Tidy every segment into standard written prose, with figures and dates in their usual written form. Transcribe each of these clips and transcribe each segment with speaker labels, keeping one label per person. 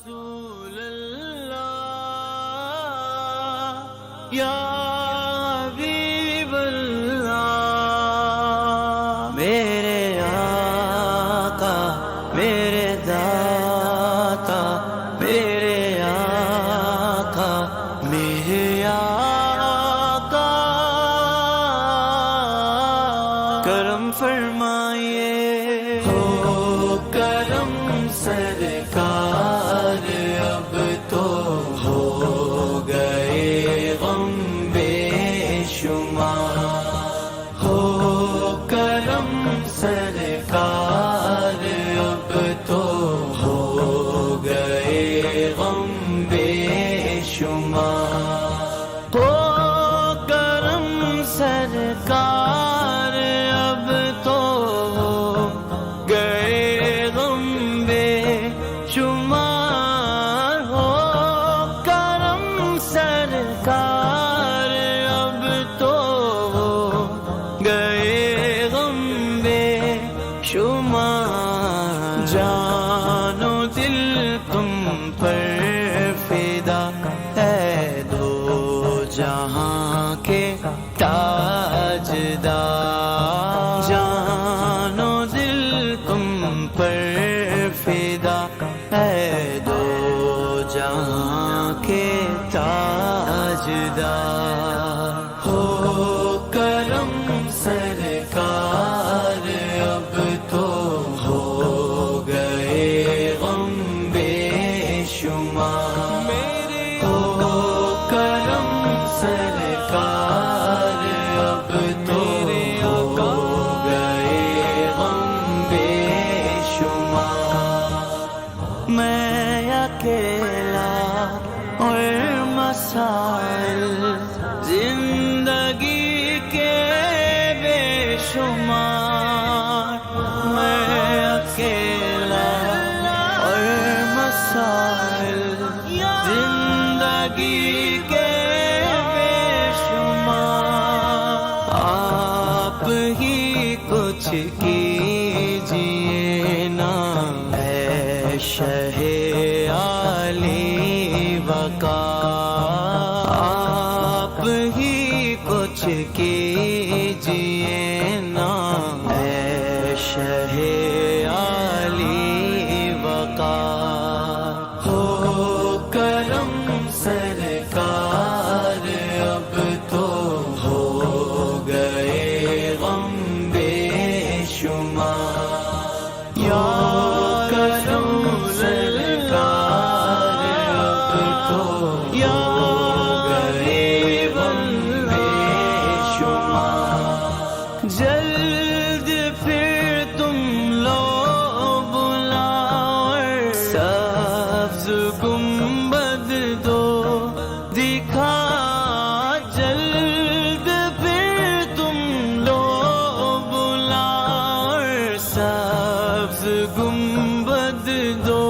Speaker 1: رسول اللہ یا حبیب اللہ، میرے آقا میرے داتا، میرے آقا میرے آقا، کرم فرمائیے ہو کرم سرکار، اب تو ہو گئے غم بے شمار، ہو کرم سرکار، اب تو ہو گئے غم بے شمار، ہو کرم سرکار، اب تو ہو گئے غم بے شمار، ہو کرم سرکار، اب تو ہو گئے غم بے شمار، جان و دل تم پر فدا ہے دو جہاں کے تاجدار، جان و دل تم پر فدا ہے دو جہاں کے تاجدار، ہو کرم سرکار، اب تو ہو گئے غم بے شمار، ہو کرم سرکار، اب تو ہو گئے غم بے شمار، میں اکیلا اور مسائل زندگی کے بے شمار، میں اکیلا اور مسائل زندگی کے بے شمار، آپ ہی کچھ کیجیے نا اے شہ عالی وقار، آپ ہی کچھ کیجیے نا اے شہ عالی وقار، ہو کرم سرکار، اب تو ہو گئے غم بے شمار، یا کرم سرکار، اب تو یا گئے غم بے شمار، جلد پھر تم لو بلاؤ، سبز گنبد دو دکھا، جلد پھر تم لو بلاؤ، سبز گنبد دو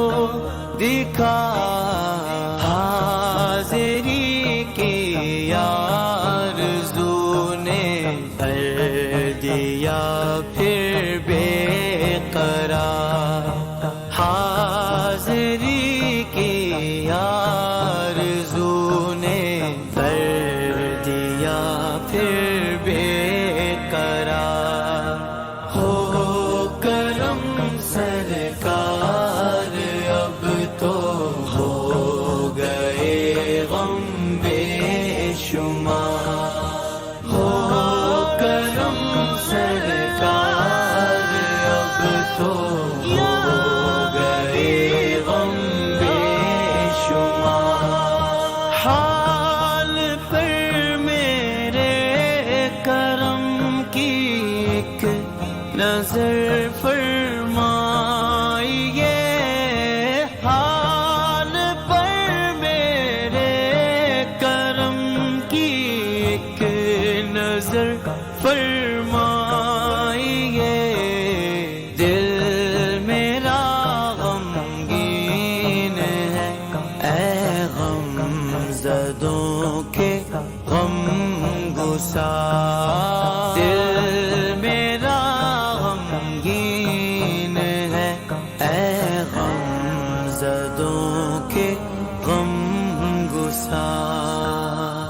Speaker 1: دکھا، حاضری کی آرزو نے کر دیا پھر بے قرار، حاضری کی آرزو نے کر دیا پھر بے قرار، ہو کرم سرکار، اب تو ہو گئے غم بے شمار، ہو کرم سرکار، اب تو ہو گئے غم بے شمار، حال پر میرے کرم کی ایک نظر فرمائیے، حال پر میرے کرم کی ایک نظر فرمائیے، دل میرا غمگین ہے اے غم زدوں کے غم گسار، دل میرا غمگین ہے اے غم زدوں سا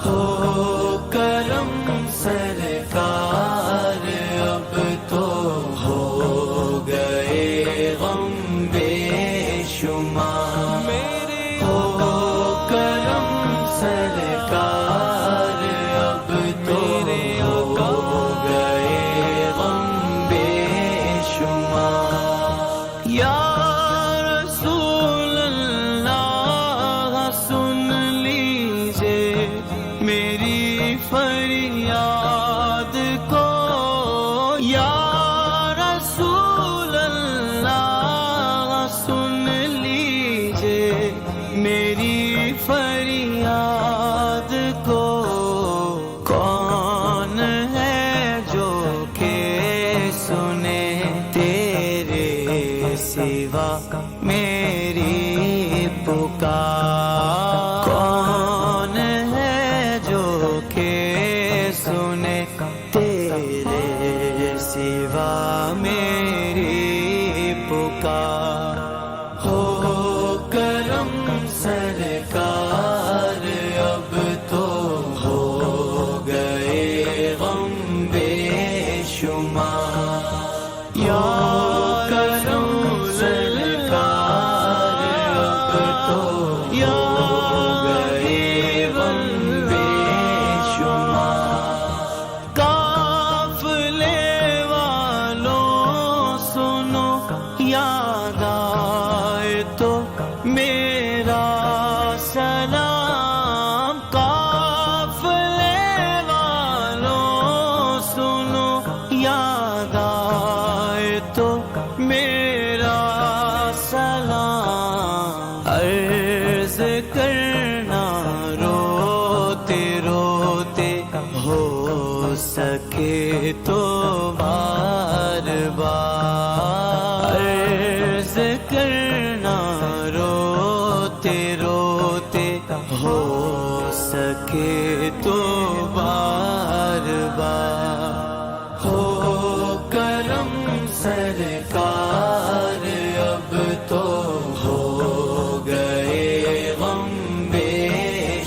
Speaker 1: ہو کرم سرکار اب تو ہو گئے غم بے شمار ہو کرم سرکار اب تو ہو گئے غم بے شمار یا رسول اللہ سن لیجئے میری فریاد کو یا رسول اللہ سن لیجئے میری فریاد کو کون ہے جو کہ سنے تیرے سوا میری پکار کون ہے جو کہ سنے تیرے سوا میری پکار ہو کرم سرکار اب تو ہو گئے غم بے شمار یا کرم سرکار اب تو ہو گئے غم بے شمار قافلے والوں سنو یاد آئے تو میرا سلام قافلے والوں سنو یاد آئے تو میرا سلام عرض کرنا روتے روتے ہو سکے تو بار بار عرض کرنا روتے روتے ہو سکے تو بار بار ہو کرم سرکار اب تو ہو گئے غم بے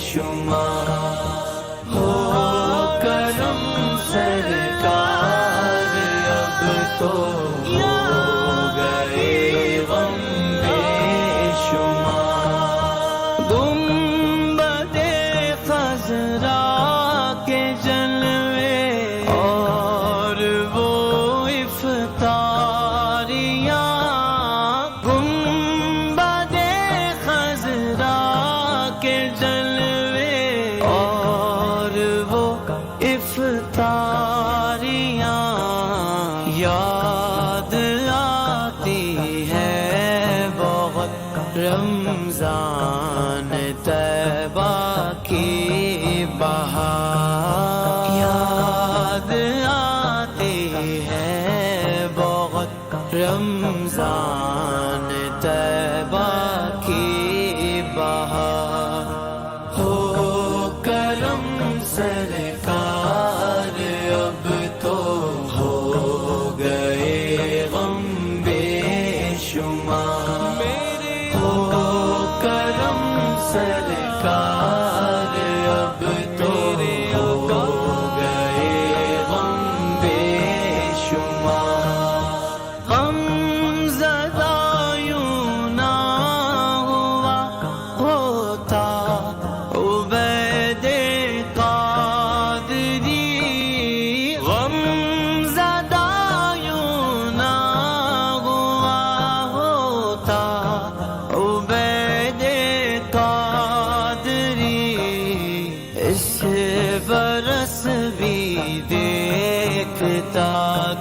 Speaker 1: شمار ہو کرم سرکار اب تو ہو گئے غم بے شمار گنبد خضرا کے جلوے اور وہ افطاریاں گنبد خضرا کے جلوے اور وہ افطاریاں یاد آتی ہے بہت رمضان طیبہ کی بہار یاد آتی ہے بہت رمضان طیبہ کی بہار ہو کرم سرکار اب تو ہو گئے غم بے شمار ہو کرم سرکار اب تو ہو گئے غم بے شمار غم زدہ یوں نہ ہوا ہوتا عبید قادری غم زدہ یوں نہ ہوا ہوتا عبید قادری اس برس بھی دیکھتا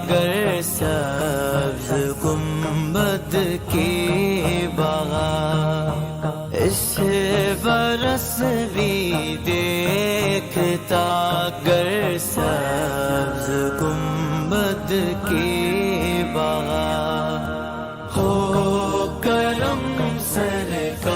Speaker 1: گر سبز گنبد کی بہار اس برس بھی دیکھتا گر سبز گنبد کی بہار ہو کرم سرکار